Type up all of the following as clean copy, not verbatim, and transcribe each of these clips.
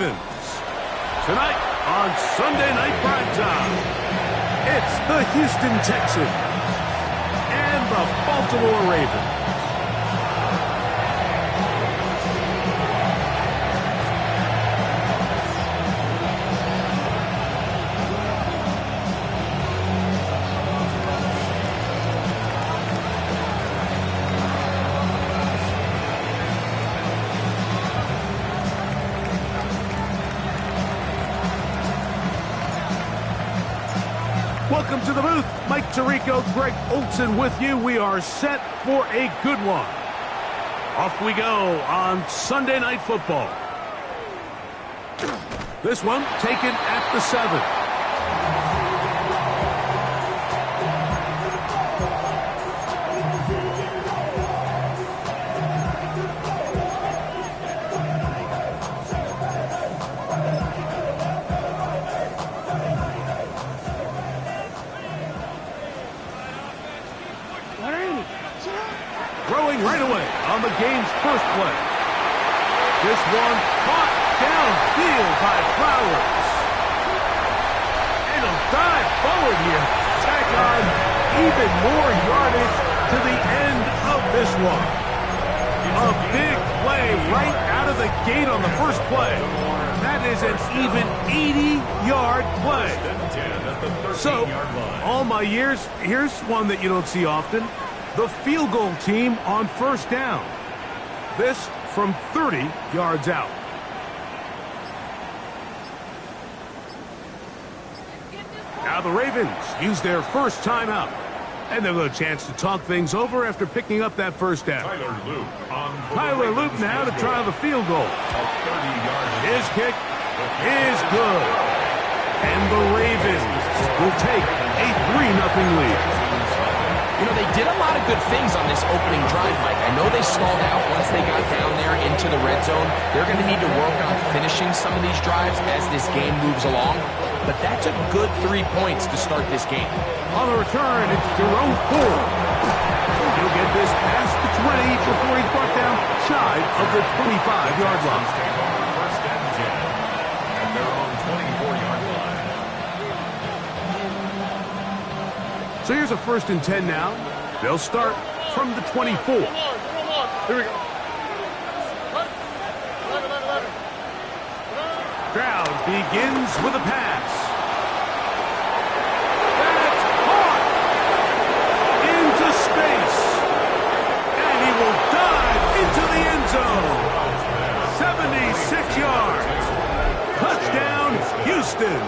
Ravens. Tonight on Sunday Night Primetime, it's the Houston Texans and the Baltimore Ravens. Welcome to the booth. Mike Tirico, Greg Olson with you. We are set for a good one. Off we go on Sunday Night Football. This one taken at the 7. Throwing right away on the game's first play. This one caught downfield by Flowers. And he'll dive forward here. Tack on even more yardage to the end of this one. A big play right out of the gate on the first play. That is an even 80-yard play. So, all my years, here's one that you don't see often. The field goal team on first down. This from 30 yards out. Now the Ravens use their first timeout. And they'll have a chance to talk things over after picking up that first down. Tyler Loop now to try the field goal. His kick is good. And the Ravens will take a 3-0 lead. You know, they did a lot of good things on this opening drive, Mike. I know they stalled out once they got down there into the red zone. They're going to need to work on finishing some of these drives as this game moves along. But that's a good 3 points to start this game. On the return, it's Jerome Ford. He'll get this past the 20 before he's brought down shy of the 25-yard line. First and 10 at their own 24-yard line. So here's a 1st and 10 now. They'll start from the 24. Here we go. Stroud begins with a pass. That's caught into space. And he will dive into the end zone. 76 yards. Touchdown, Houston.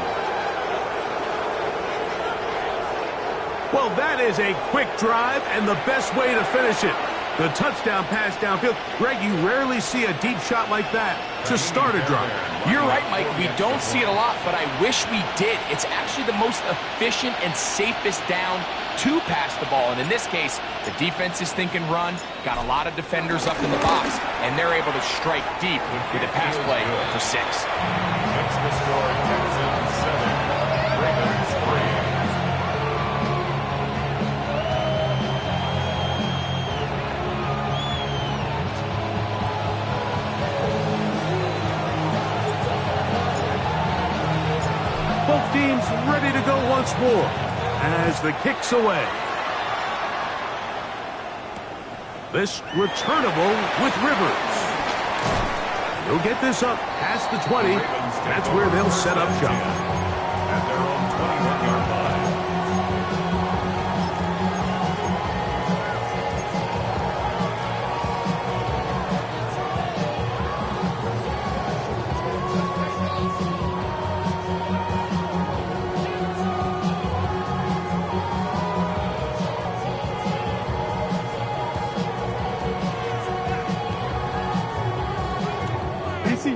Well, that is a quick drive and the best way to finish it. The touchdown pass downfield. Greg, you rarely see a deep shot like that to start a drive. You're right, Mike. We don't see it a lot, but I wish we did. It's actually the most efficient and safest down to pass the ball. And in this case, the defense is thinking run, got a lot of defenders up in the box, and they're able to strike deep with a pass play for 6. Makes the score Texans 7, Ravens 3. Both teams ready to go once more as the kick's away. This returnable with Rivers. He'll get this up past the 20. That's where they'll set up shop. At their own 21-yard line.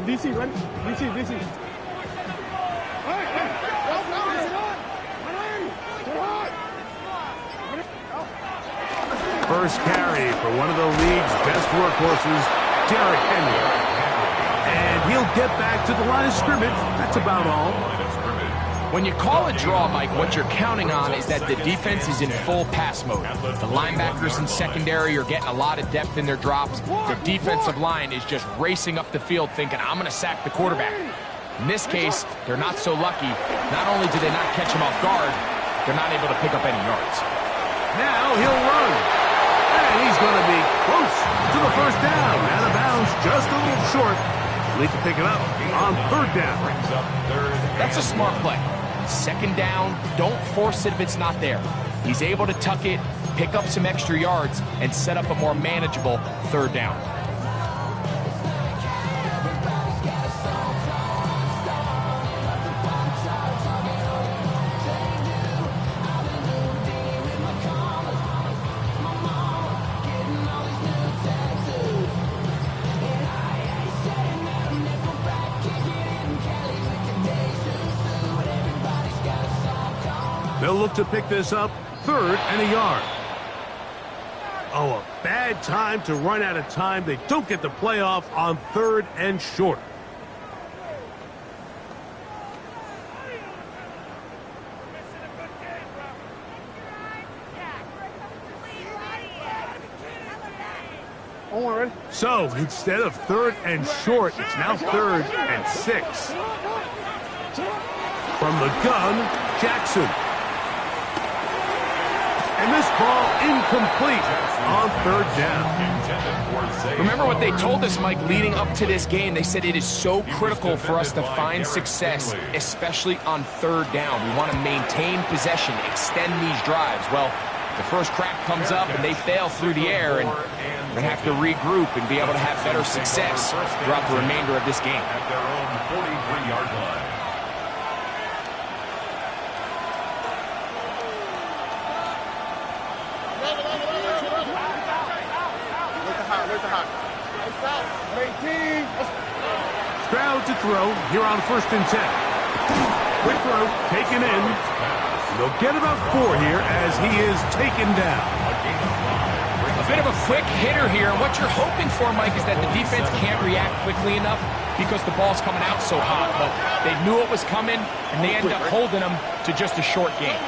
DC, ready? DC. First carry for one of the league's best workhorses, Derrick Henry. And he'll get back to the line of scrimmage. That's about all. When you call a draw, Mike, what you're counting on is that the defense is in full pass mode. The linebackers and secondary are getting a lot of depth in their drops. The defensive line is just racing up the field thinking, I'm going to sack the quarterback. In this case, they're not so lucky. Not only do they not catch him off guard, they're not able to pick up any yards. Now he'll run. And he's going to be close to the first down. Out of bounds, just a little short. Need to pick it up on third down. That's a smart play. Second down, don't force it if it's not there. He's able to tuck it, pick up some extra yards, and set up a more manageable third down. They'll look to pick this up, 3rd and a yard. Oh, a bad time to run out of time. They don't get the playoff on 3rd and short. So instead of 3rd and short, it's now 3rd and 6. From the gun, Jackson. And this ball incomplete on 3rd down. Remember what they told us, Mike, leading up to this game. They said it is so critical for us to find success, especially on 3rd down. We want to maintain possession, extend these drives. Well, the first crack comes up and they fail through the air, and we're going to have to regroup and be able to have better success throughout the remainder of this game. At their own 43-yard line. Stroud to throw here on 1st and 10. Quick throw, taken in. They'll get about 4 here as he is taken down. A bit of a quick hitter here. And what you're hoping for, Mike, is that the defense can't react quickly enough because the ball's coming out so hot. But they knew it was coming, and they end up holding them to just a short game.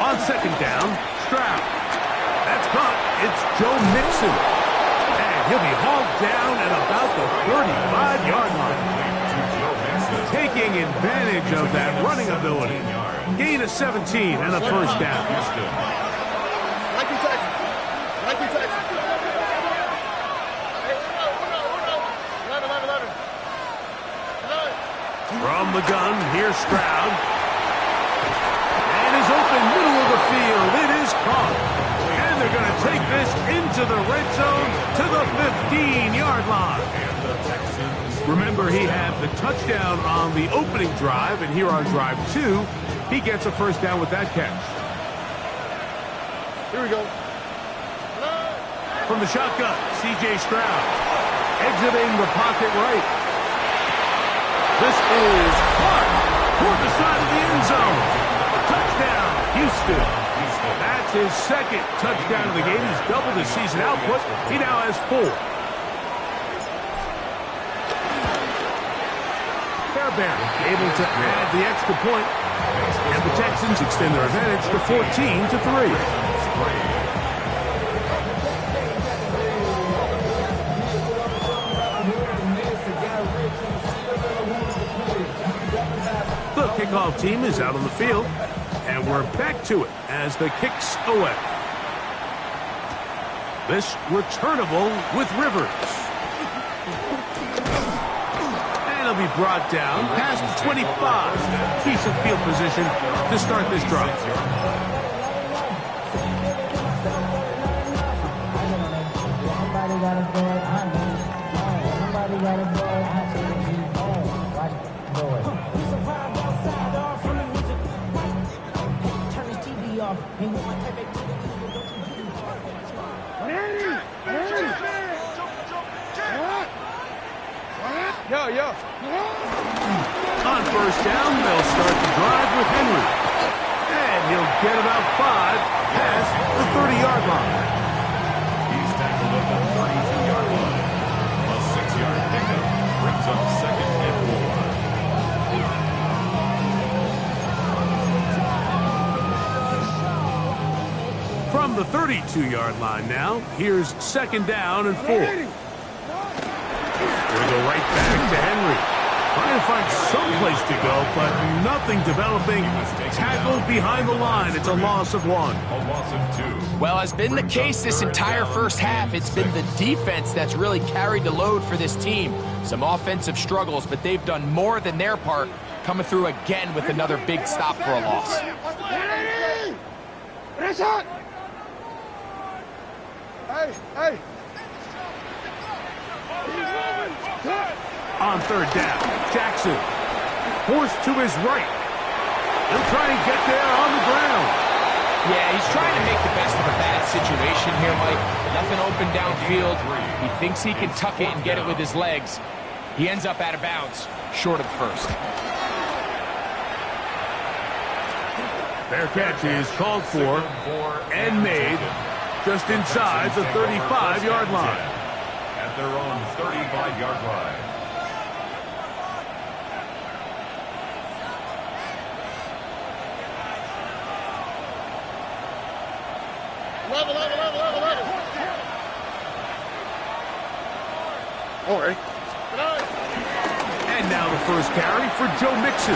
On 2nd down, Stroud. That's caught. It's Joe Mixon. And he'll be hauled down at about the 35-yard line. Taking advantage of that running ability. Gain of 17 and a first down. From the gun, here's Stroud. And is open middle of the field. It is caught. And they're going to take this into the red zone to the 15-yard line. Remember, he had the touchdown on the opening drive, and here on drive 2, he gets a first down with that catch. Here we go. From the shotgun, C.J. Stroud exiting the pocket right. This is caught toward the side of the end zone. Touchdown, Houston. That's his 2nd touchdown of the game. He's doubled his season output. He now has 4. Fairbairn able to add the extra point, and the Texans extend their advantage to 14-3. The kickoff team is out on the field, and we're back to it as the kicks away. This returnable with Rivers. He'll be brought down past 25. Decent field position to start this drive. Yo. On first down, they'll start the drive with Henry. And he'll get about 5 past the 30-yard line. He's tackled at the 32-yard line. A 6-yard pickup brings up 2nd and 4. From the 32-yard line now, here's 2nd down and 4. Gonna go right back to Henry. Trying to find some place to go, but nothing developing. Tackled behind the line. It's a loss of 1. A loss of 2. Well, as been the case this entire first half, it's been the defense that's really carried the load for this team. Some offensive struggles, but they've done more than their part, coming through again with another big stop for a loss. Hey. On third down, Jackson forced to his right. He'll try and get there on the ground. Yeah, he's trying to make the best of a bad situation here, Mike. Nothing open downfield. He thinks he can tuck it and get it with his legs. He ends up out of bounds, short of first. Fair catch is called for and made just inside the 35-yard line. At their own 35-yard line. Level. All right. And now the first carry for Joe Mixon.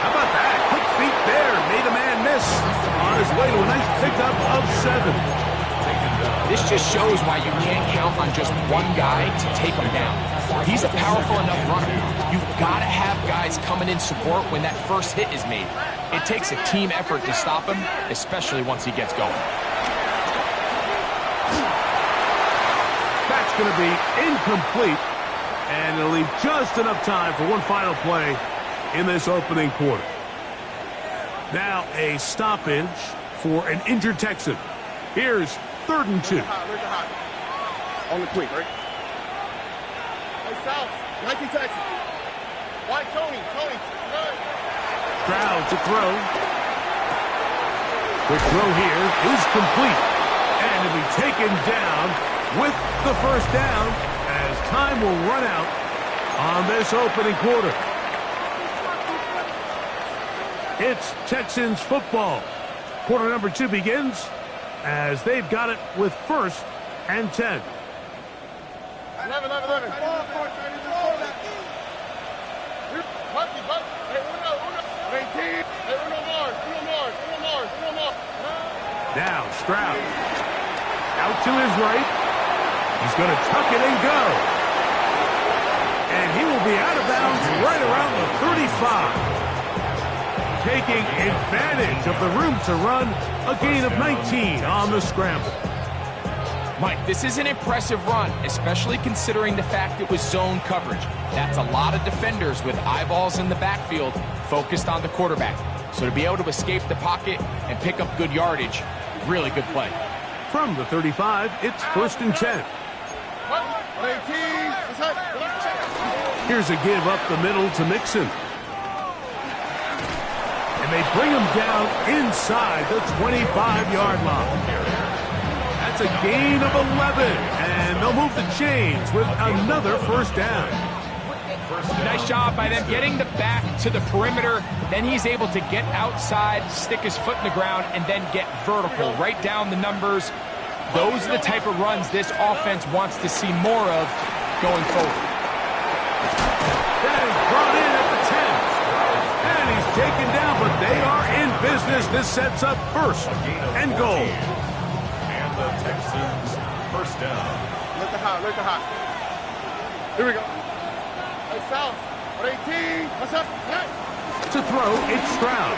How about that? Quick feet there. Made a man miss. On his way to a nice pickup of 7. This just shows why you can't count on just one guy to take him down. He's a powerful enough runner. You've got to have guys coming in support when that first hit is made. It takes a team effort to stop him, especially once he gets going. That's going to be incomplete, and it'll leave just enough time for one final play in this opening quarter. Now a stoppage for an injured Texan. Here's 3rd and 2. On the quick, right? Hey, South. 19 Texas. Why Tony? Run. Stroud to throw. Quick throw here is complete. And to be taken down with the first down as time will run out on this opening quarter. It's Texans football. Quarter number 2 begins as they've got it with 1st and 10. 11. Now Stroud out to his right. He's going to tuck it and go. And he will be out of bounds right around the 35. Taking advantage of the room to run, a gain of 19 on the scramble. Mike, this is an impressive run, especially considering the fact it was zone coverage. That's a lot of defenders with eyeballs in the backfield focused on the quarterback. So to be able to escape the pocket and pick up good yardage, really good play. From the 35, it's 1st and 10. Here's a give up the middle to Mixon. And they bring him down inside the 25-yard line. That's a gain of 11, and they'll move the chains with another first down. Nice job by them getting the back to the perimeter. Then he's able to get outside, stick his foot in the ground, and then get vertical, right down the numbers. Those are the type of runs this offense wants to see more of going forward. That is brought in at the 10. And he's taken down, but they are in business. This sets up 1st and goal. And the Texans first down. Let the hot. Here we go. Hey, South. 18. What's up? Hey. To throw, it's Stroud.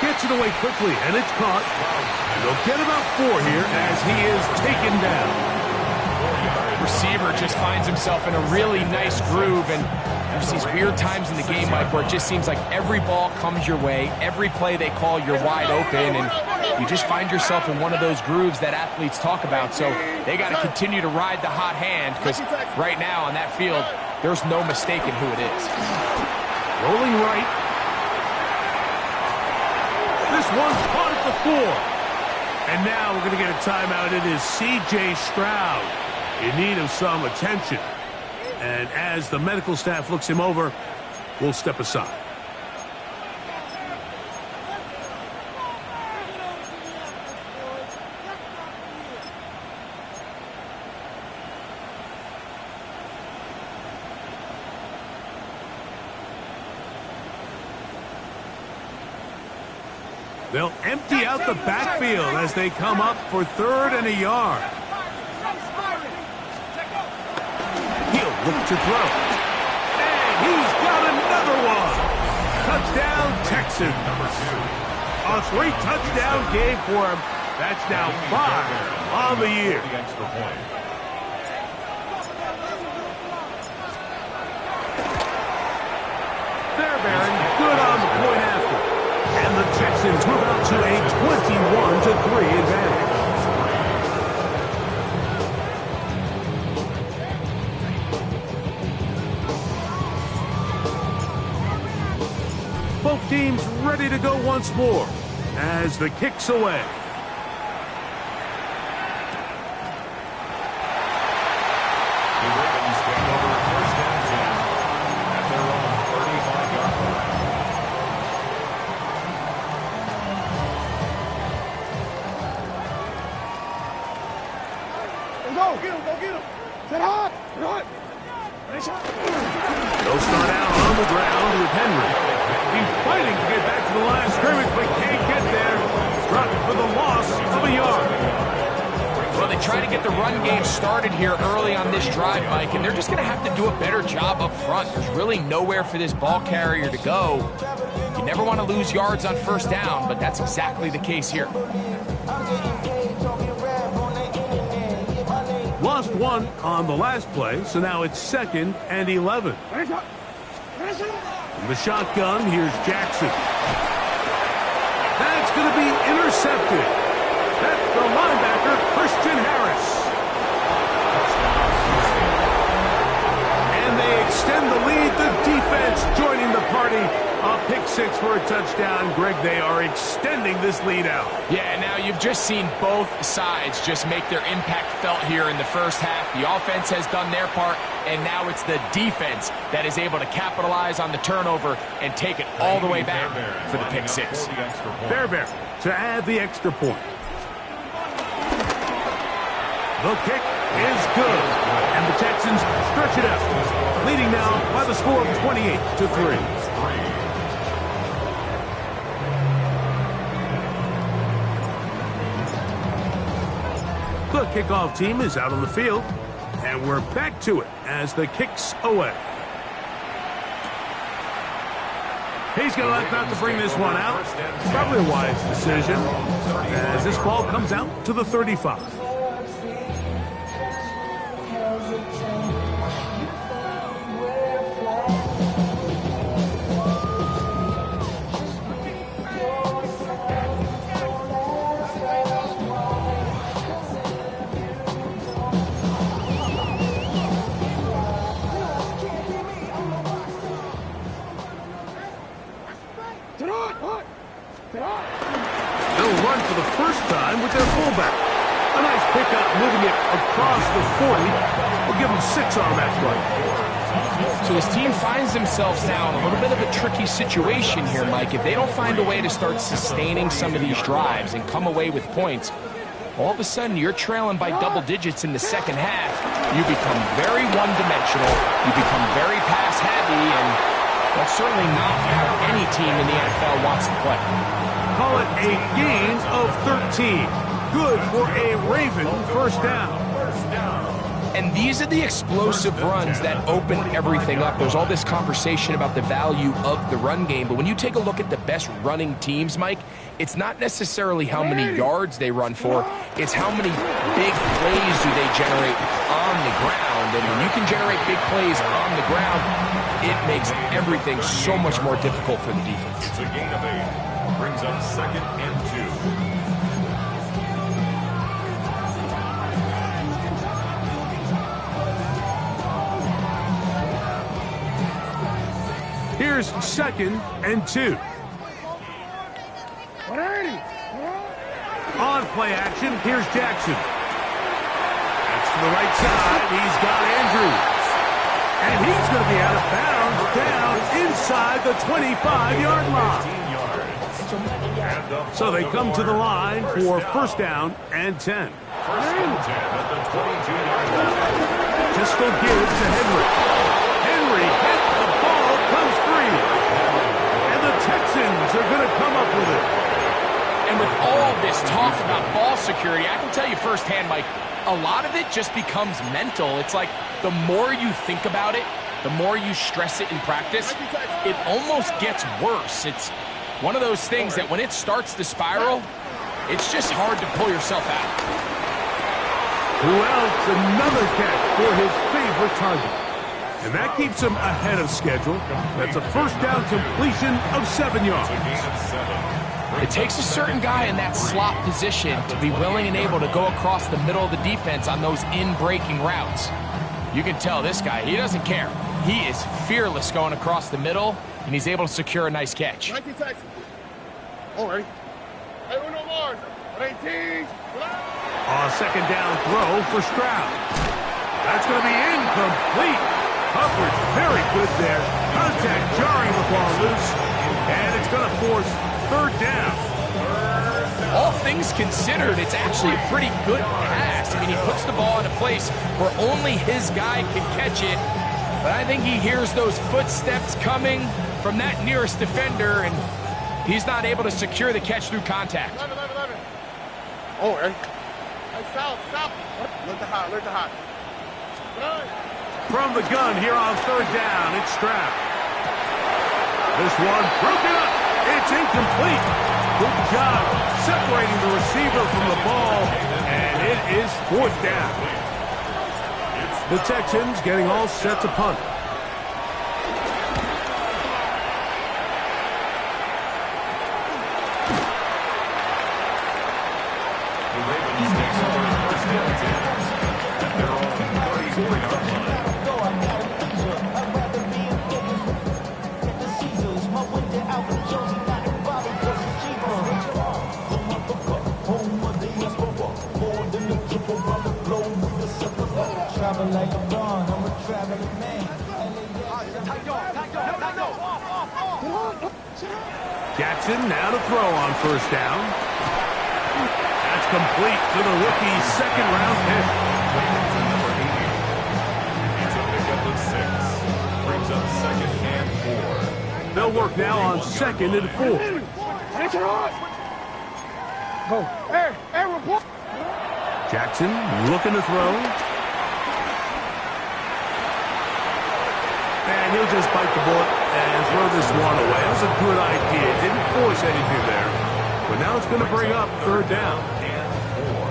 Gets it away quickly, and it's caught. And they'll get about 4 here as he is taken down. Receiver just finds himself in a really nice groove, and there's these weird times in the game, Mike, where it just seems like every ball comes your way, every play they call, you're wide open, and you just find yourself in one of those grooves that athletes talk about. So they got to continue to ride the hot hand, because right now on that field, there's no mistaking who it is. Rolling right. This one's caught at the 4. And now we're going to get a timeout. It is C.J. Stroud in need of some attention. And as the medical staff looks him over, we'll step aside. They'll empty out the backfield as they come up for 3rd and a yard. He'll look to throw. And he's got another one. Touchdown, Texans. A 3-touchdown game for him. That's now 5 on the year. The extra point. Fairbairn good on the point after. And the Texans move out to a 21-3 advantage. Both teams ready to go once more as the kick's away. The Ravens take over 1st and 10 at their own 35-yard line. Go get him. Set hot. They'll start out on the ground with Henry. He's fighting to get back to the line of scrimmage, but can't get there. Dropped for the loss of a yard. Well, they try to get the run game started here early on this drive, Mike, and they're just going to have to do a better job up front. There's really nowhere for this ball carrier to go. You never want to lose yards on 1st down, but that's exactly the case here. Lost 1 on the last play, so now it's 2nd and 11. In the shotgun, here's Jackson. That's going to be intercepted. That's the linebacker, Christian Harris. And they extend the lead. The defense joining the party. A pick 6 for a touchdown. Greg, they are extending this lead out. Yeah, now you've just seen both sides just make their impact felt here in the 1st half. The offense has done their part, and now it's the defense that is able to capitalize on the turnover and take it all the way back for the pick 6. Fairbairn to add the extra point. The kick is good, and the Texans stretch it out, leading now by the score of 28-3. The kickoff team is out on the field, and we're back to it as the kick's away. He's going to elect not to bring this one out. Probably a wise decision as this ball comes out to the 35. They'll run for the first time with their fullback. A nice pickup, moving it across the 40. We'll give them 6 on that play. So this team finds themselves now in a little bit of a tricky situation here, Mike. If they don't find a way to start sustaining some of these drives and come away with points, all of a sudden you're trailing by double digits in the 2nd half. You become very one-dimensional. You become very pass-heavy, and that's certainly not how any team in the NFL wants to play. Call it a gain of 13. Good for a Raven 1st down. And these are the explosive runs that open everything up. There's all this conversation about the value of the run game, but when you take a look at the best running teams, Mike, it's not necessarily how many yards they run for, it's how many big plays do they generate on the ground. And when you can generate big plays on the ground, it makes everything so much more difficult for the defense. It's a gain of 8. Brings up 2nd and 2. Here's 2nd and 2. On play action, here's Jackson. That's to the right side. He's got Andrews. And he's going to be out of bounds down inside the 25-yard line. So they come to the line for 1st down and 10. 1st and 10 at the 22-yard line. Pistol gives to Henry. Henry hit the ball, comes free. And the Texans are going to come up with it. And with all this talk about ball security, I can tell you firsthand, Mike, a lot of it just becomes mental. It's like the more you think about it, the more you stress it in practice, it almost gets worse. It's one of those things that when it starts to spiral, it's just hard to pull yourself out. Who else? Another catch for his favorite target. And that keeps him ahead of schedule. That's a first down completion of 7 yards. It takes a certain guy in that slot position to be willing and able to go across the middle of the defense on those in-breaking routes. You can tell this guy, he doesn't care. He is fearless going across the middle, and he's able to secure a nice catch. 19 seconds. All right. Hey, Uno Mars. 18. Second down throw for Stroud. That's going to be incomplete. Coverage very good there. Contact jarring the ball loose, and it's going to force third down. All things considered, it's actually a pretty good pass. I mean, he puts the ball in a place where only his guy can catch it. But I think he hears those footsteps coming from that nearest defender, and he's not able to secure the catch through contact. 11. Oh, hey. Hey, stop. Look to high. From the gun here on third down, it's Stroud. This one broken up. It's incomplete. Good job separating the receiver from the ball, and it is fourth down. The Texans getting all set to punt. The Ravens takes over first and 10 at their own 34-yard line. Jackson now to throw on first down. That's complete to the rookie's second-round pick. It's a pickup of 6. Brings up second and 4. They'll work now on second and 4. Report. Jackson looking to throw. And he'll just bite the bullet and throw this one away. That was a good idea. Didn't force anything there. But now it's going to bring up third down.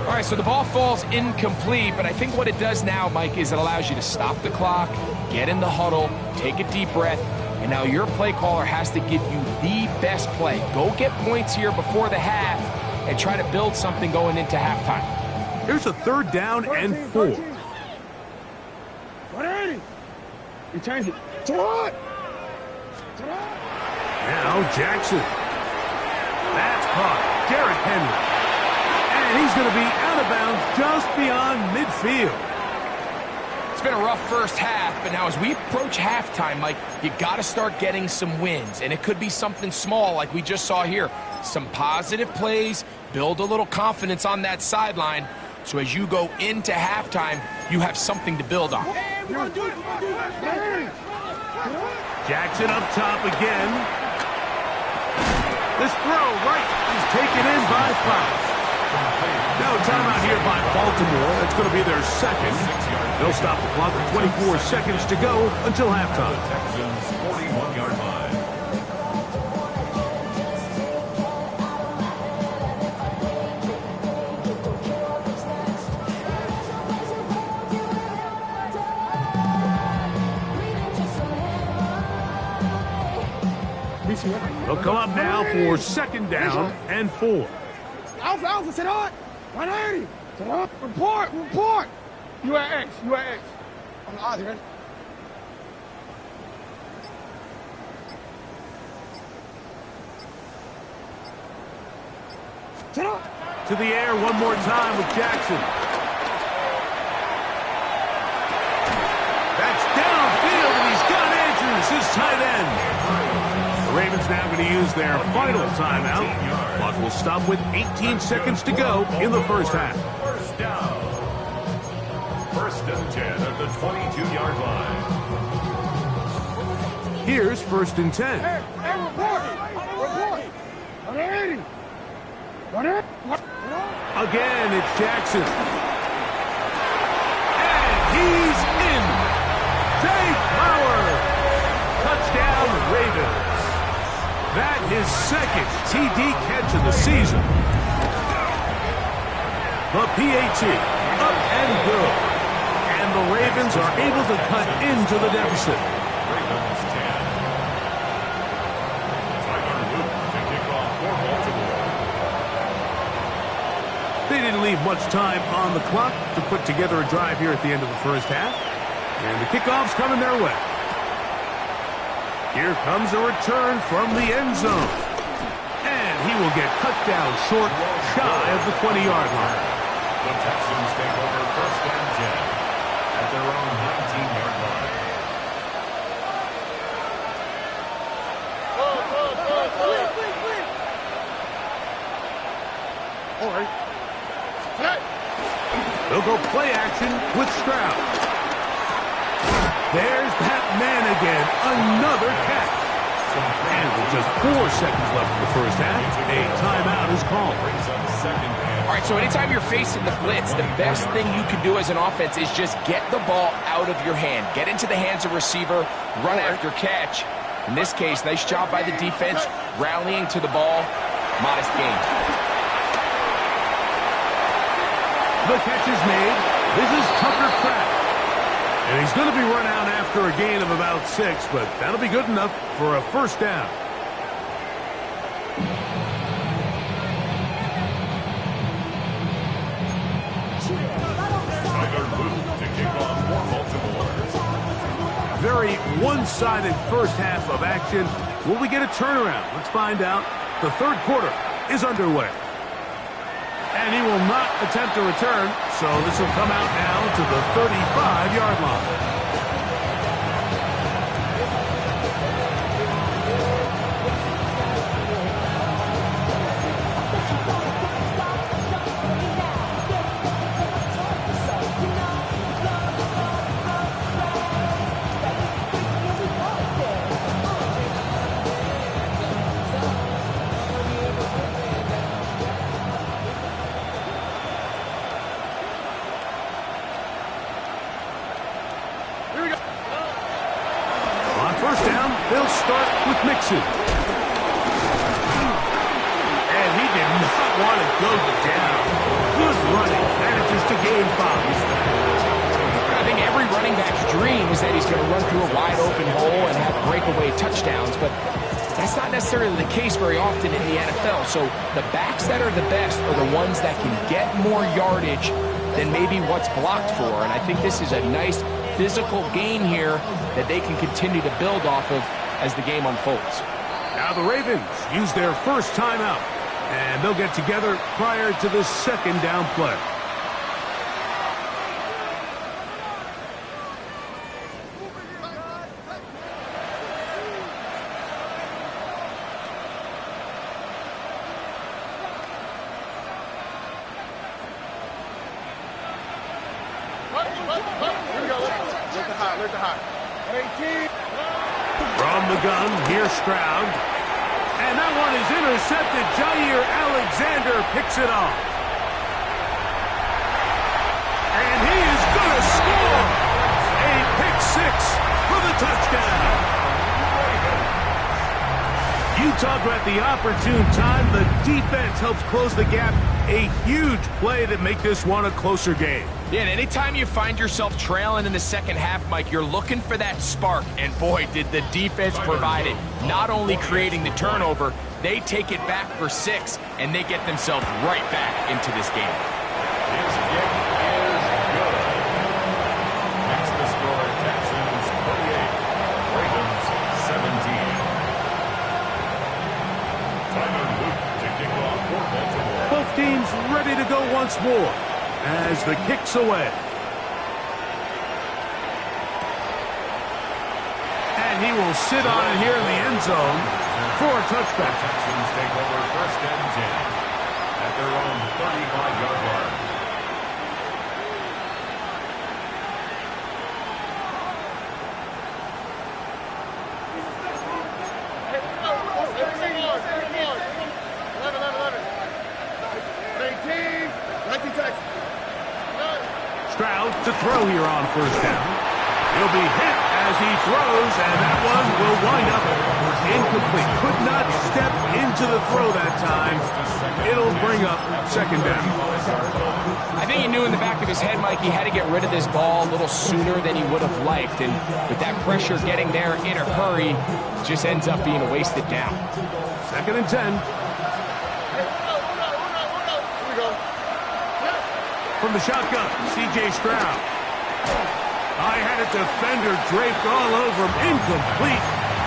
All right, so the ball falls incomplete, but I think what it does now, Mike, is it allows you to stop the clock, get in the huddle, take a deep breath, and now your play caller has to give you the best play. Go get points here before the half and try to build something going into halftime. Here's a third down and 4. 180. You change it. To what? Now Jackson. That's caught. Derrick Henry. And he's going to be out of bounds just beyond midfield. It's been a rough first half, but now as we approach halftime, Mike, you got to start getting some wins. And it could be something small like we just saw here. Some positive plays, build a little confidence on that sideline. So as you go into halftime, you have something to build on. Jackson up top again. This throw right is taken in by Flowers. Now a timeout here by Baltimore. That's going to be their second. They'll stop the clock with 24 seconds to go until halftime. Texans 41-yard line. They'll come up now for second down and 4. Alpha, sit on. 180. Sit on. Report. You at X. On the other end. Sit on. To the air one more time with Jackson. That's downfield, and he's got Andrews, his tight end. The Ravens now going to use their final timeout. Clock will stop with 18 seconds to go in the first half. First down. First and 10 at the 22-yard line. Here's first and 10. Hey, report. 180. Again, it's Jackson. And he's in. Zay Flowers. Touchdown, Ravens. That his second TD catch of the season. The PAT up and good. And the Ravens are able to cut into the deficit. Ravens 10. Tyler Luke to kick off for Baltimore. They didn't leave much time on the clock to put together a drive here at the end of the first half. And the kickoff's coming their way. Here comes a return from the end zone. And he will get cut down short, shy of the 20-yard line. The Texans take over first and 10 at their own 19-yard line. All right. They'll go play action with Stroud. There's that man again. Another catch. And with just 4 seconds left in the first half, a timeout is called. Brings up second and All right, so anytime you're facing the blitz, the best thing you can do as an offense is just get the ball out of your hand. Get into the hands of receiver, run after catch. In this case, nice job by the defense, rallying to the ball. Modest gain. The catch is made. This is Tucker Kraft. And he's going to be run out after a gain of about 6, but that'll be good enough for a first down. Tyler Luke to kick off for Baltimore. Very one-sided first half of action. Will we get a turnaround? Let's find out. The third quarter is underway. And he will not attempt a return, so this will come out now to the 35-yard line. First down, they'll start with Mixon. And he did not want to go down. Good running, and it's just a gain 5. I think every running back's dream is that he's going to run through a wide open hole and have breakaway touchdowns, but that's not necessarily the case very often in the NFL. So the backs that are the best are the ones that can get more yardage than maybe what's blocked for, and I think this is a nice physical gain here that they can continue to build off of as the game unfolds. Now the Ravens use their first timeout, and they'll get together prior to the second down play. From the gun, here's Stroud. And that one is intercepted. Jair Alexander picks it off. And he is going to score. A pick 6 for the touchdown. You talk about the opportune time. The defense helps close the gap. A huge play to make this one a closer game. Yeah, and anytime you find yourself trailing in the second half, Mike, you're looking for that spark. And boy, did the defense provide it. Not only creating the turnover, they take it back for 6, and they get themselves right back into this game. His kick is good. Makes the score Texans 38, Ravens 17. Tyler Luke to kick off for Baltimore. Both teams ready to go once more as the kick's away. And he will sit on here in the end zone for a touchback. Texans take over first and 10 at their own 35-yard line. Now to throw here on first down. He'll be hit as he throws, and that one will wind up incomplete. Could not step into the throw that time. It'll bring up second down. I think he knew in the back of his head, Mike, he had to get rid of this ball a little sooner than he would have liked. And with that pressure getting there in a hurry, just ends up being a wasted down. Second and 10. From the shotgun, C.J. Stroud. I had a defender draped all over him. Incomplete.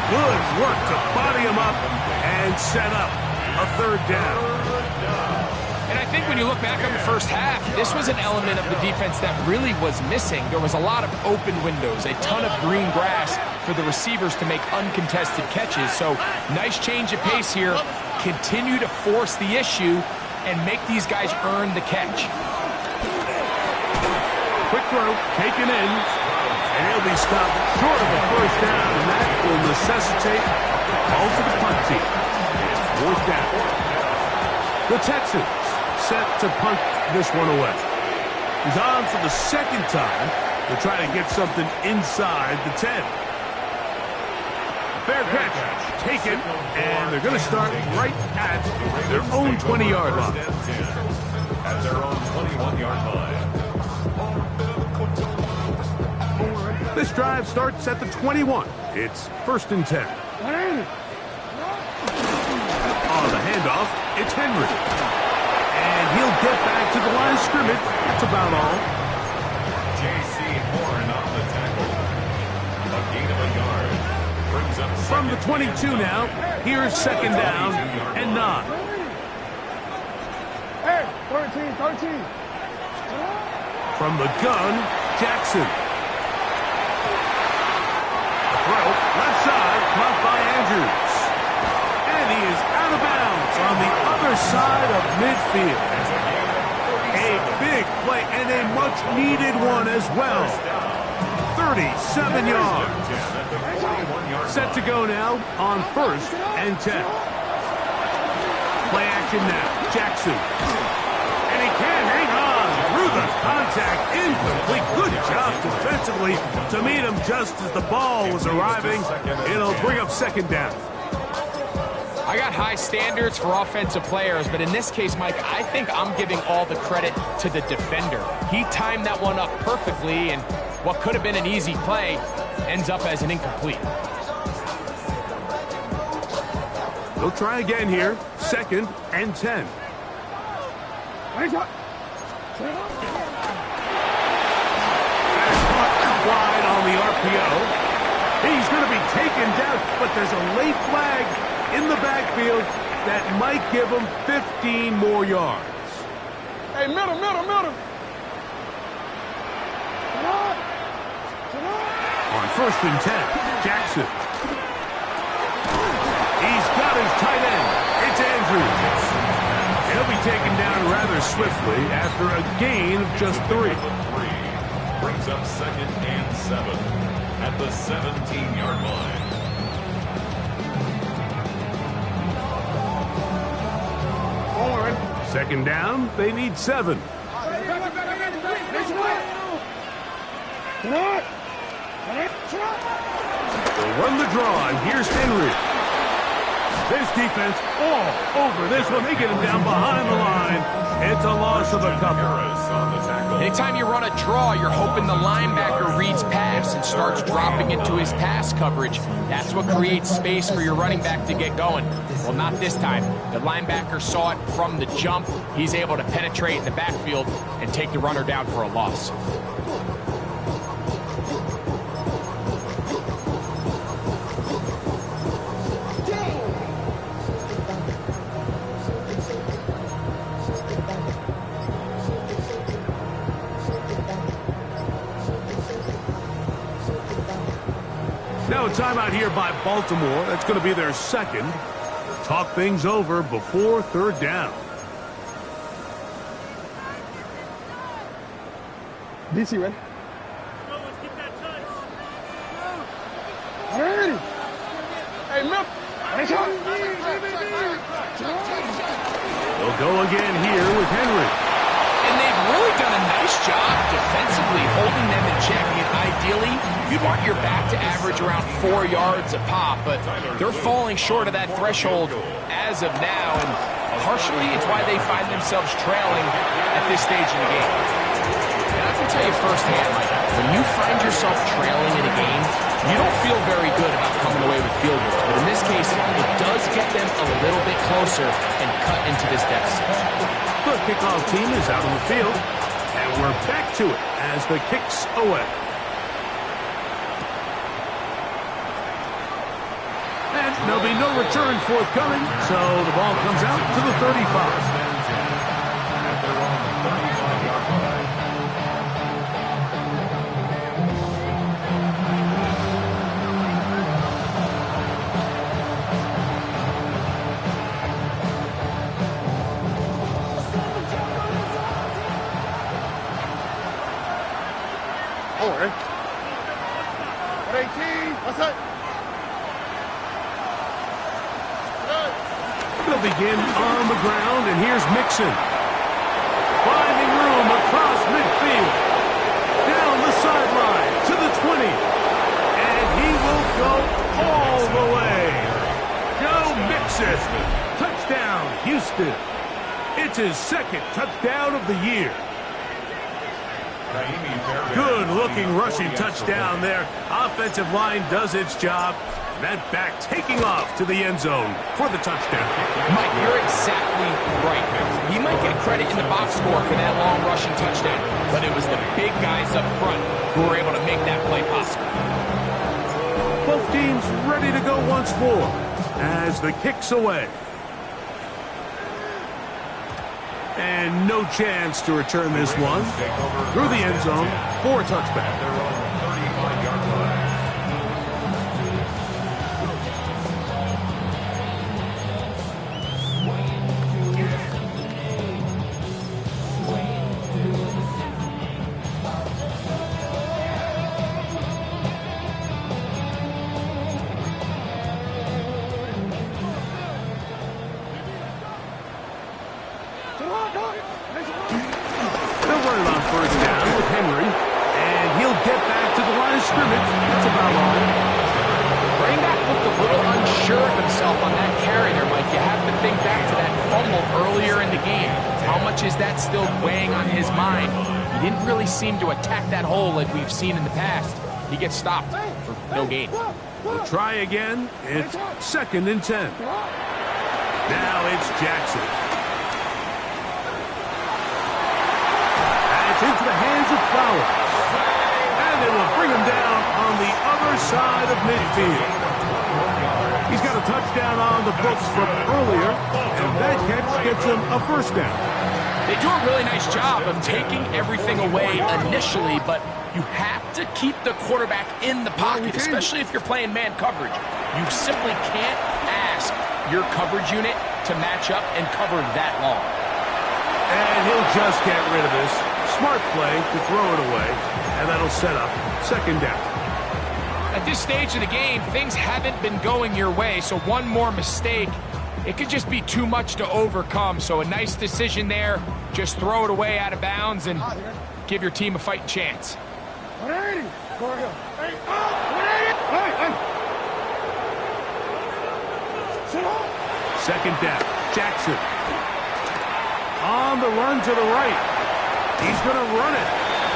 Good work to body him up and set up a third down. And I think when you look back on the first half, this was an element of the defense that really was missing. There was a lot of open windows, a ton of green grass for the receivers to make uncontested catches. So nice change of pace here. Continue to force the issue and make these guys earn the catch. Quick throw, taken in, and he'll be stopped short of the first down, and that will necessitate a call to the punt team. It's fourth down. The Texans set to punt this one away. He's on for the second time to try to get something inside the 10. Fair catch, taken, and they're going to start right at their own 20-yard line. At their own 21-yard line. This drive starts at the 21. It's first and 10. On the handoff, it's Henry. And he'll get back to the line of scrimmage. That's about all. J.C. Horn on the tackle. A gain of a yard. Brings up From the 22 now, here's second down and 9. Hey, 13. From the gun, Jackson. Throw, left side, caught by Andrews. And he is out of bounds on the other side of midfield. A big play and a much-needed one as well. 37 yards. Set to go now on first and 10. Play action now, Jackson. And he can't hang on through the contact. Incomplete. Good job defensively to meet him just as the ball was arriving. It'll bring up second down. I got high standards for offensive players, but in this case, Mike, I think I'm giving all the credit to the defender. He timed that one up perfectly, and what could have been an easy play ends up as an incomplete. They'll try again here. Second and 10. Wide on the RPO. He's going to be taken down, but there's a late flag in the backfield that might give him 15 more yards. Hey, middle. On first and 10, Jackson. He's got his tight end. It's Andrews. He'll be taken down rather swiftly after a gain of just 3. Brings up second and 7 at the 17-yard line. Second down, they need 7. They'll run the draw, and here's Henry. This defense all over this one. They get him down behind the line. It's a loss of a couple. Anytime you run a draw, you're hoping the linebacker reads pass and starts dropping into his pass coverage. That's what creates space for your running back to get going. Well, not this time. The linebacker saw it from the jump. He's able to penetrate in the backfield and take the runner down for a loss. Now a timeout here by Baltimore. That's going to be their second. Talk things over before third down. DC, ready? Let's get that touch. Ready. Hey, Mip. They'll go again here with Henry. And they've really done a nice job defensively holding them in check. And ideally, you'd want your back to average around 4 yards a pop, but they're falling short of that threshold as of now, and partially it's why they find themselves trailing at this stage in the game. And I can tell you firsthand, Mike, when you find yourself trailing in a game, you don't feel very good about coming away with field goals. But in this case, it does get them a little bit closer and cut into this deficit. The kickoff team is out on the field, and we're back to it as the kick's away. And there'll be no return forthcoming, so the ball comes out to the 35. What 18? What's that? They'll begin on the ground, and here's Mixon. Finding room across midfield. Down the sideline to the 20. And he will go all the way. Go Mixon. Touchdown, Houston. It's his second touchdown of the year. Good-looking rushing touchdown there. Offensive line does its job. That back taking off to the end zone for the touchdown. Mike, you're exactly right. He might get credit in the box score for that long rushing touchdown, but it was the big guys up front who were able to make that play possible. Both teams ready to go once more as the kick's away. And no chance to return this one through the end zone for a touchback. Is that still weighing on his mind? He didn't really seem to attack that hole like we've seen in the past. He gets stopped for no gain. We'll try again. It's 2nd and 10. Now it's Jackson. And it's into the hands of Flowers. And they will bring him down on the other side of midfield. He's got a touchdown on the books from earlier, and that catch gets him a first down. They do a really nice job of taking everything away initially, but you have to keep the quarterback in the pocket, especially if you're playing man coverage. You simply can't ask your coverage unit to match up and cover that long. And he'll just get rid of this. Smart play to throw it away, and that'll set up 2nd down. At this stage of the game, things haven't been going your way, so one more mistake, it could just be too much to overcome. So a nice decision there. Just throw it away out of bounds and give your team a fighting chance. 180. Go ahead. Hey, 180. Hey. 2nd down. Jackson. On the run to the right. He's going to run it.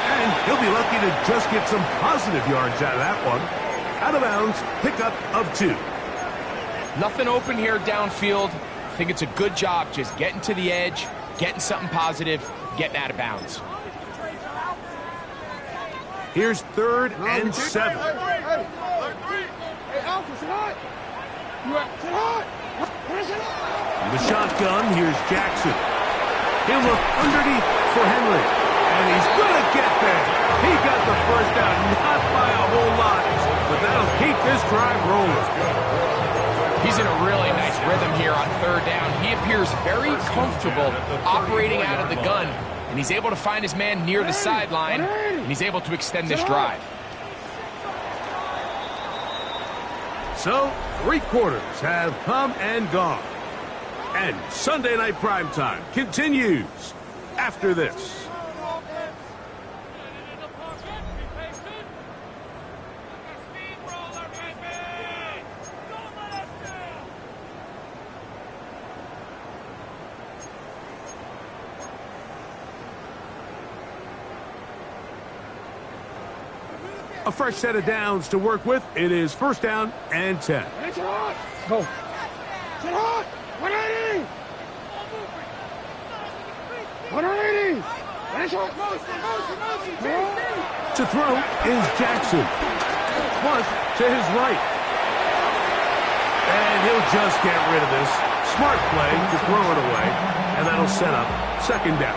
And he'll be lucky to just get some positive yards out of that one. Out of bounds, pickup of 2. Nothing open here downfield. I think it's a good job just getting to the edge, getting something positive, getting out of bounds. Here's 3rd and 7. Hey, Alpha, sit hot. Sit hot. The shotgun, here's Jackson. He'll look underneath for Henry. And he's going to get there. He got the first down, not by a whole lot, but that'll keep this drive rolling. He's in a really nice rhythm here on 3rd down. He appears very comfortable operating out of the gun, and he's able to find his man near the sideline, and he's able to extend this drive. So, 3 quarters have come and gone. And Sunday Night Primetime continues after this. A fresh set of downs to work with. It is first down and 10. Go. Sit hard. 180. 180. To throw is Jackson. Flush to his right. And he'll just get rid of this. Smart play to throw it away. And that'll set up second down.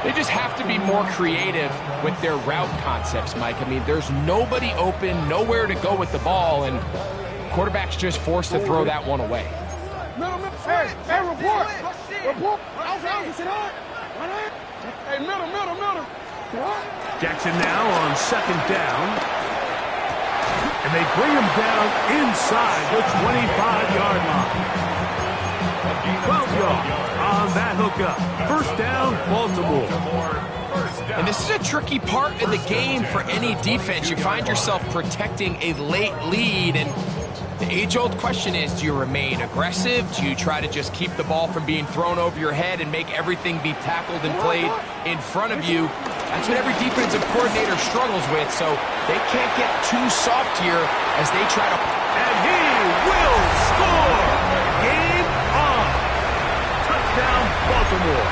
They just have to be more creative with their route concepts, Mike. I mean, there's nobody open, nowhere to go with the ball, and quarterback's just forced to throw that one away. Hey, report. Report. Hey, middle. Jackson now on second down. And they bring him down inside the 25-yard line. 12 yards on that hookup. First down, Baltimore. And this is a tricky part of the game for any defense. You find yourself protecting a late lead, and the age-old question is, do you remain aggressive? Do you try to just keep the ball from being thrown over your head and make everything be tackled and played in front of you? That's what every defensive coordinator struggles with, so they can't get too soft here as they try to... And he will score! Game on! Touchdown, Baltimore.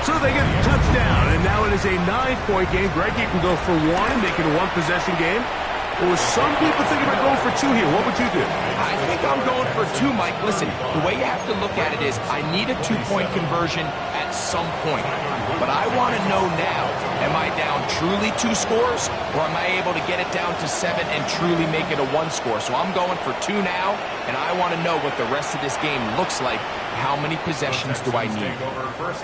So they get the touchdown, and now it is a 9-point game. Greg, you can go for one and make it a one-possession game. Or some people thinking about going for two here. What would you do? I think I'm going for two, Mike. Listen, the way you have to look at it is I need a 2-point conversion at some point. But I want to know now, am I down truly 2 scores, or am I able to get it down to 7 and truly make it a 1 score? So I'm going for 2 now, and I want to know what the rest of this game looks like. How many possessions do I need?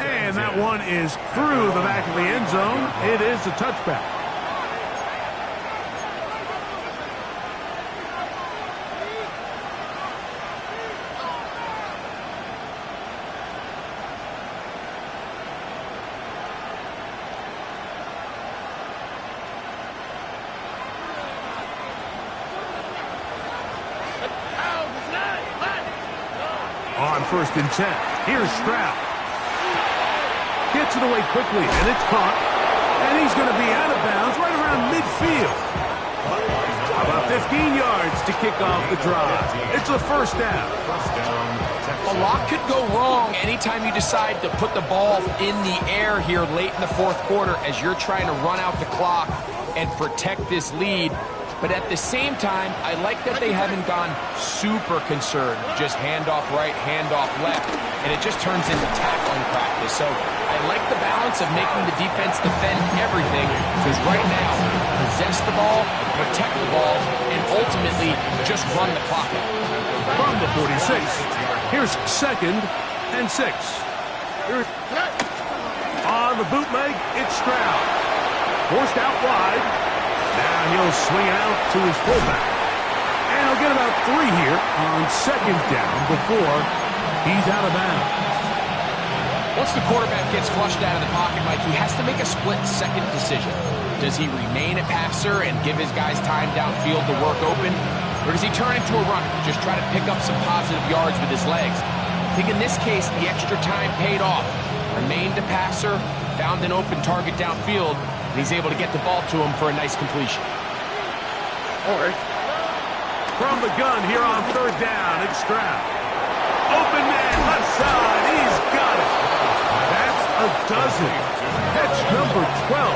And that one is through the back of the end zone. It is a touchback. On first and 10. Here's Stroud. Gets it away quickly, and it's caught. And he's going to be out of bounds right around midfield. About 15 yards to kick off the drive. It's a first down. A lot could go wrong anytime you decide to put the ball in the air here late in the fourth quarter as you're trying to run out the clock and protect this lead. But at the same time, I like that they haven't gone super concerned. Just handoff right, handoff left, and it just turns into tackling practice. So I like the balance of making the defense defend everything, because right now, possess the ball, protect the ball, and ultimately just run the clock out. From the 46, here's second and 6. On the bootleg, it's Stroud. Forced out wide. Now he'll swing it out to his fullback. And he'll get about 3 here on second down before he's out of bounds. Once the quarterback gets flushed out of the pocket, Mike, he has to make a split-second decision. Does he remain a passer and give his guys time downfield to work open? Or does he turn into a runner, just try to pick up some positive yards with his legs? I think in this case, the extra time paid off. Remained a passer, found an open target downfield, and he's able to get the ball to him for a nice completion. All right. From the gun here on third down, it's Stroud. Open man, left side, he's got it. That's a dozen. Catch number 12.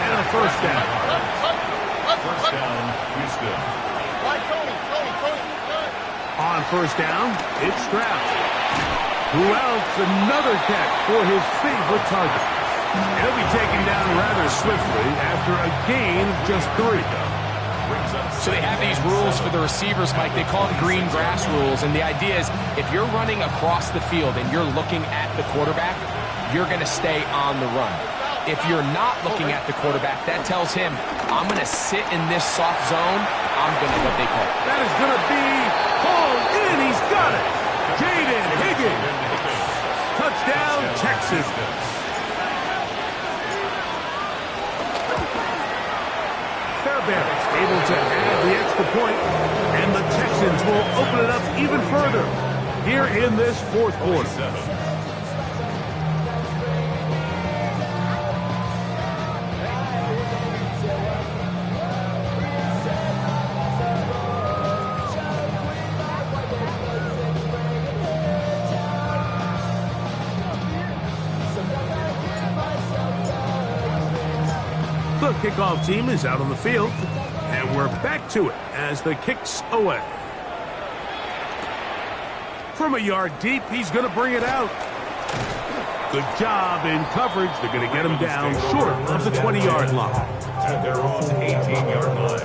And a first down. First down, Houston. On first down, it's Stroud. Who else? Another catch for his favorite target. He'll be taken down rather swiftly after a gain of just 3. So they have these rules for the receivers, Mike. They call them green grass rules. And the idea is if you're running across the field and you're looking at the quarterback, you're going to stay on the run. If you're not looking at the quarterback, that tells him, I'm going to sit in this soft zone. I'm going to what they call. That is going to be hauled in. He's got it. Jaden Higgins. Touchdown, Texas. Fairbairn able to add the extra point, and the Texans will open it up even further here in this fourth quarter. The kickoff team is out on the field, and we're back to it as the kick's away. From a yard deep, he's going to bring it out. Good job in coverage. They're going to get him down short of the 20-yard line. At their own 18-yard line.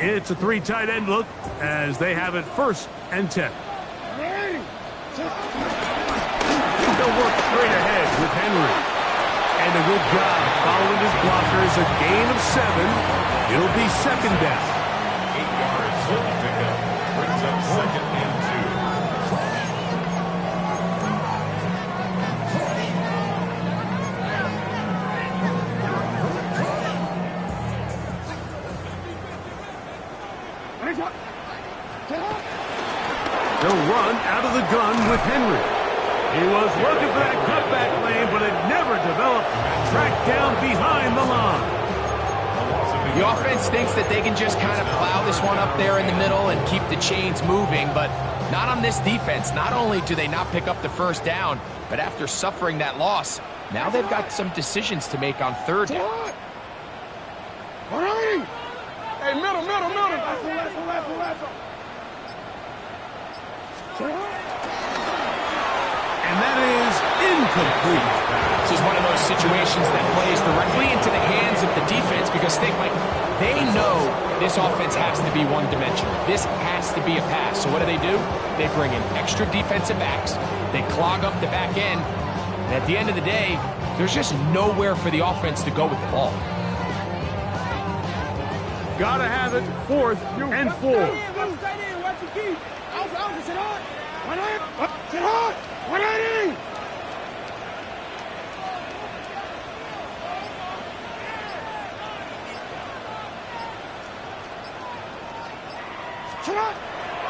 It's a 3 tight end look as they have it 1st and 10. They'll work straight ahead with Henry. And a good job following his blockers. A gain of 7. It'll be 2nd down. 8 yards. Pickup brings up 2nd and 2. They'll run out of the gun with Henry. He was looking for that cutback lane, but it never developed. Tracked down behind the line. The offense thinks that they can just kind of plow this one up there in the middle and keep the chains moving, but not on this defense. Not only do they not pick up the 1st down, but after suffering that loss, now they've got some decisions to make on 3rd down. Hey, middle. And that is incomplete. This is one of those situations that plays directly into the hands of the defense because think, Mike, they know this offense has to be one-dimensional. This has to be a pass. So what do? They bring in extra defensive backs. They clog up the back end. And at the end of the day, there's just nowhere for the offense to go with the ball. Gotta have it 4th and 4.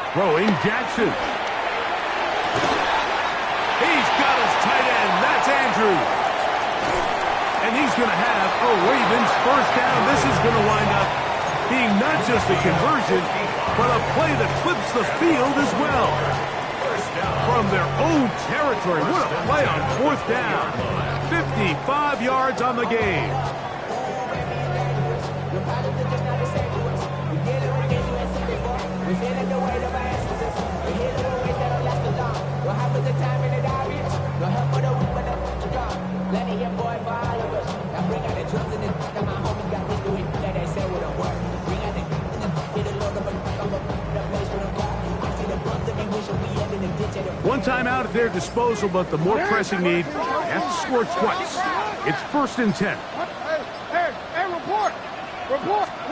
Throwing Jackson. He's got his tight end. That's Andrews. And he's going to have a Ravens 1st down. This is going to wind up being not just a conversion, but a play that flips the field as well. From their own territory. What a play on 4th down. 55 yards on the game. One timeout at their disposal, but the more pressing need, they have to score twice. It's 1st and 10. Hey, report.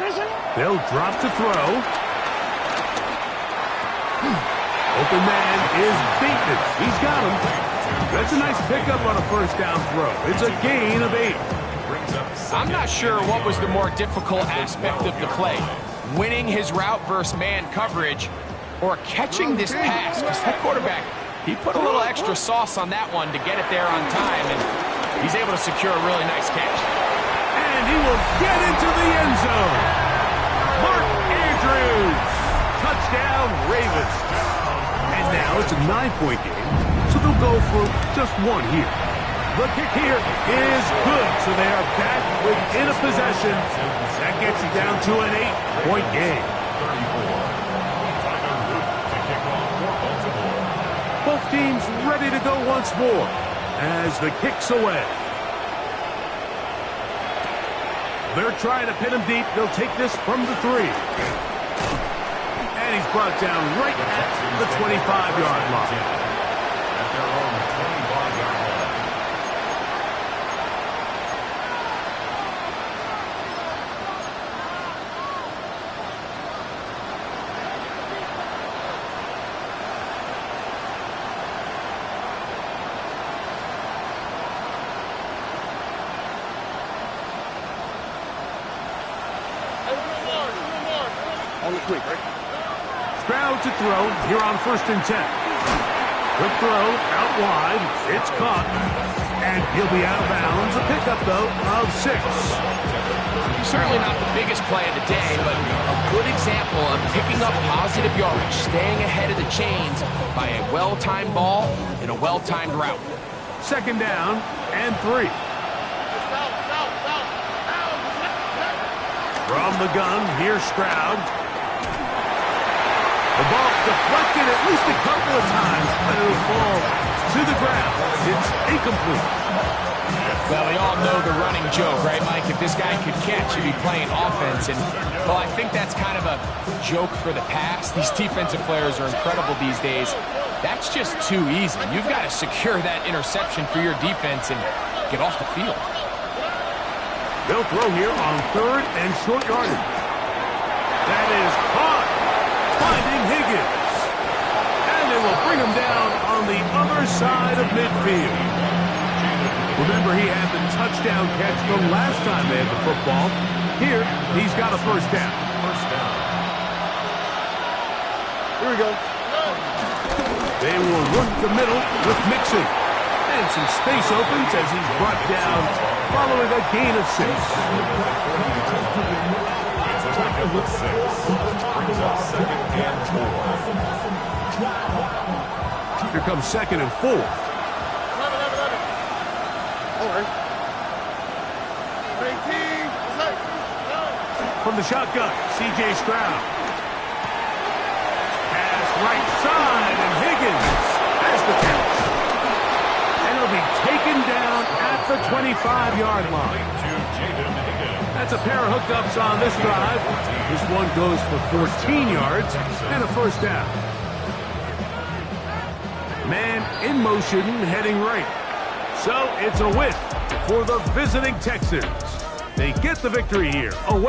Listen. They'll drop to throw. Open man is beaten. He's got him. That's a nice pickup on a 1st down throw. It's a gain of 8. I'm not sure what was the more difficult aspect of the play. Winning his route versus man coverage or catching this pass, because that quarterback, he put a little extra sauce on that one to get it there on time, and he's able to secure a really nice catch. And he will get into the end zone. Mark Andrews. Touchdown, Ravens. And now it's a 9-point game, so they'll go for just 1 here. The kick here is good, so they are back within a possession. That gets you down to an 8-point game. 34. Both teams ready to go once more as the kick's away. They're trying to pin him deep. They'll take this from the 3. And he's brought down right at the 25-yard line. At their own 25-yard line. Stroud to throw here on 1st and 10. Quick throw out wide. It's caught. And he'll be out of bounds. A pickup, though, of 6. Certainly not the biggest play of the day, but a good example of picking up positive yardage, staying ahead of the chains by a well-timed ball and a well-timed route. 2nd down and 3. From the gun, here's Stroud. The ball deflected at least a couple of times, but it'll fall to the ground. It's incomplete. Well, we all know the running joke, right, Mike? If this guy could catch, he'd be playing offense. And, well, I think that's kind of a joke for the past. These defensive players are incredible these days. That's just too easy. You've got to secure that interception for your defense and get off the field. They'll throw here on 3rd and short yardage. That is caught, finding Higgins. And they will bring him down on the other side of midfield. Remember, he had the touchdown catch the last time they had the football. Here, he's got a 1st down. Here we go. They will work the middle with Mixon. And some space opens as he's brought down following a gain of 6. It's a pickup of 6. Brings up 2nd and 4. Here comes 2nd and 4. From the shotgun, C.J. Stroud. Pass right side, and Higgins has the catch. And it'll be taken down at the 25-yard line. That's a pair of hookups on this drive. This one goes for 14 yards and a 1st down. Man in motion, heading right. So it's a win for the visiting Texans. They get the victory here. Away